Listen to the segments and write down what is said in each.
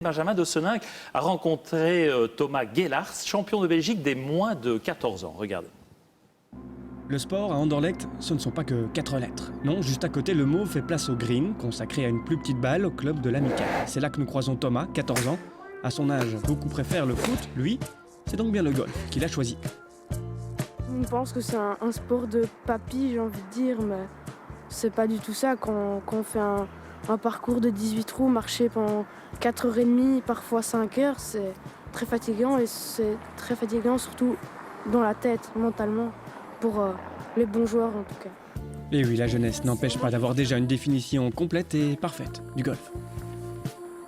Benjamin de Seninck a rencontré Thomas Gellars, champion de Belgique des moins de 14 ans. Regardez. Le sport à Anderlecht, ce ne sont pas que 4 lettres. Non, juste à côté, le mot fait place au green, consacré à une plus petite balle au club de l'Amical. C'est là que nous croisons Thomas, 14 ans. À son âge, beaucoup préfèrent le foot. Lui, c'est donc bien le golf qu'il a choisi. Je pense que c'est un sport de papy, j'ai envie de dire, mais c'est pas du tout ça. Quand on fait un parcours de 18 trous, marcher pendant 4h30, parfois 5 heures, c'est très fatigant et c'est très fatigant surtout dans la tête, mentalement, pour les bons joueurs en tout cas. Et oui, la jeunesse n'empêche pas d'avoir déjà une définition complète et parfaite du golf.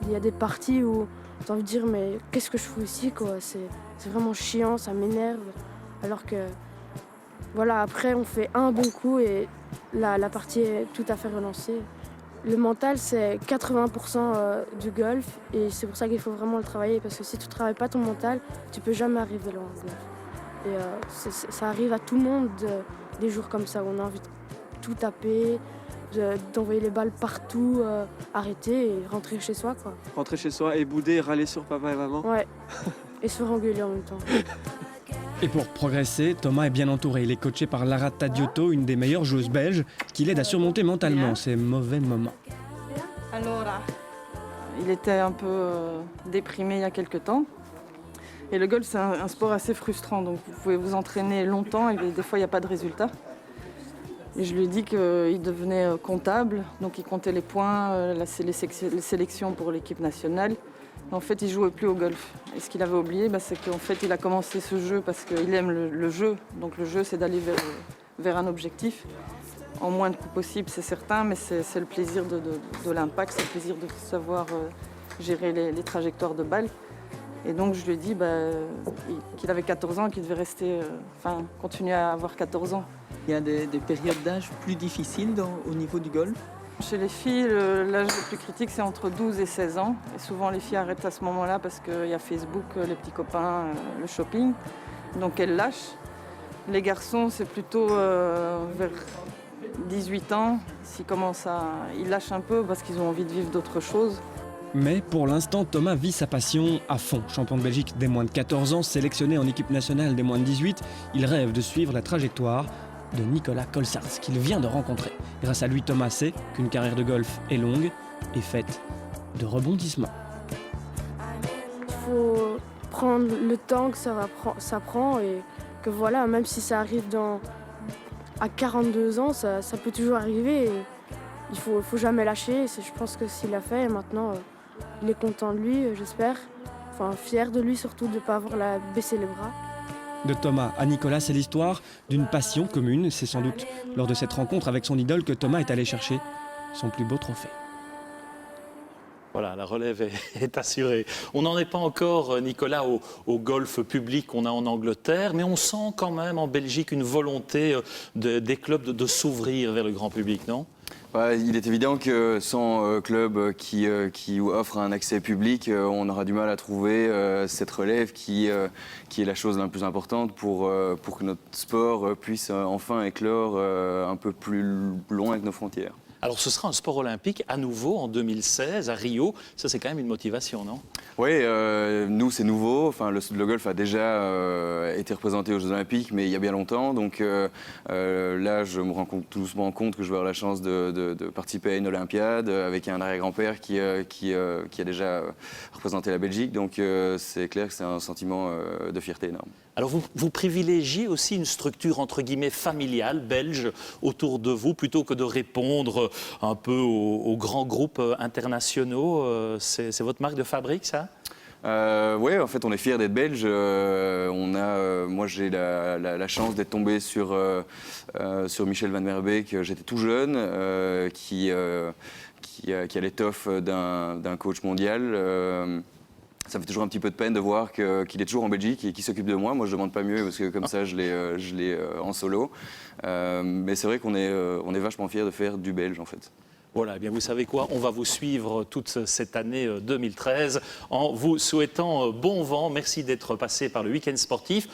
Il y a des parties où j'ai envie de dire mais qu'est-ce que je fous ici quoi, c'est vraiment chiant, ça m'énerve, alors que voilà, après on fait un bon coup et la partie est tout à fait relancée. Le mental, c'est 80% du golf et c'est pour ça qu'il faut vraiment le travailler parce que si tu ne travailles pas ton mental, tu ne peux jamais arriver loin au golf. Et ça arrive à tout le monde des jours comme ça où on a envie de tout taper, d'envoyer les balles partout, arrêter et rentrer chez soi, quoi. Rentrer chez soi et bouder, râler sur papa et maman. Ouais, et se faire engueuler en même temps. Et pour progresser, Thomas est bien entouré. Il est coaché par Lara Tadiotto, une des meilleures joueuses belges, qui l'aide à surmonter mentalement ces mauvais moments. Il était un peu déprimé il y a quelques temps. Et le golf, c'est un sport assez frustrant. Donc vous pouvez vous entraîner longtemps et des fois, il n'y a pas de résultat. Et je lui ai dit qu'il devenait comptable. Donc il comptait les points, les sélections pour l'équipe nationale. En fait, il ne jouait plus au golf. Et ce qu'il avait oublié, c'est qu'en fait, il a commencé ce jeu parce qu'il aime le jeu. Donc le jeu, c'est d'aller vers un objectif. En moins de coups possible, c'est certain, mais c'est le plaisir de l'impact, c'est le plaisir de savoir gérer les trajectoires de balles. Et donc je lui ai dit qu'il avait 14 ans, qu'il devait continuer à avoir 14 ans. Il y a des périodes d'âge plus difficiles au niveau du golf. Chez les filles, l'âge le plus critique, c'est entre 12 et 16 ans. Et souvent, les filles arrêtent à ce moment-là parce qu'il y a Facebook, les petits copains, le shopping. Donc, elles lâchent. Les garçons, c'est plutôt vers 18 ans. Ils lâchent un peu parce qu'ils ont envie de vivre d'autres choses. Mais pour l'instant, Thomas vit sa passion à fond. Champion de Belgique des moins de 14 ans, sélectionné en équipe nationale des moins de 18, il rêve de suivre la trajectoire de Nicolas Colsaerts, qu'il vient de rencontrer. Grâce à lui, Thomas sait qu'une carrière de golf est longue et faite de rebondissements. Il faut prendre le temps que ça prend et que voilà, même si ça arrive à 42 ans, ça peut toujours arriver. Et il faut jamais lâcher. Je pense que s'il l'a fait, maintenant, il est content de lui, j'espère. Enfin, fier de lui surtout de ne pas avoir baissé les bras. De Thomas à Nicolas, c'est l'histoire d'une passion commune. C'est sans doute lors de cette rencontre avec son idole que Thomas est allé chercher son plus beau trophée. Voilà, la relève est assurée. On n'en est pas encore, Nicolas, au golf public qu'on a en Angleterre, mais on sent quand même en Belgique une volonté des clubs de s'ouvrir vers le grand public, non ? Il est évident que sans club qui offre un accès public, on aura du mal à trouver cette relève qui est la chose la plus importante pour que notre sport puisse enfin éclore un peu plus loin que nos frontières. Alors ce sera un sport olympique à nouveau en 2016 à Rio. Ça c'est quand même une motivation, non ? Oui, nous c'est nouveau. Enfin, le golf a déjà été représenté aux Jeux Olympiques, mais il y a bien longtemps. Donc là, je me rends tout doucement compte que je vais avoir la chance de participer à une Olympiade avec un arrière-grand-père qui a déjà représenté la Belgique. Donc c'est clair que c'est un sentiment de fierté énorme. Alors vous privilégiez aussi une structure entre guillemets familiale belge autour de vous plutôt que de répondre un peu aux grands groupes internationaux. C'est votre marque de fabrique, ça ? Oui, en fait, on est fiers d'être belge. Moi, j'ai la chance d'être tombé sur Michel Van Merbeek. J'étais tout jeune, qui a l'étoffe d'un coach mondial. Ça me fait toujours un petit peu de peine de voir qu'il est toujours en Belgique et qu'il s'occupe de moi. Moi, je ne demande pas mieux parce que comme ça, je l'ai en solo. Mais c'est vrai qu'on est vachement fiers de faire du belge, en fait. Voilà, eh bien vous savez quoi, on va vous suivre toute cette année 2013 en vous souhaitant bon vent. Merci d'être passé par le Week-end sportif.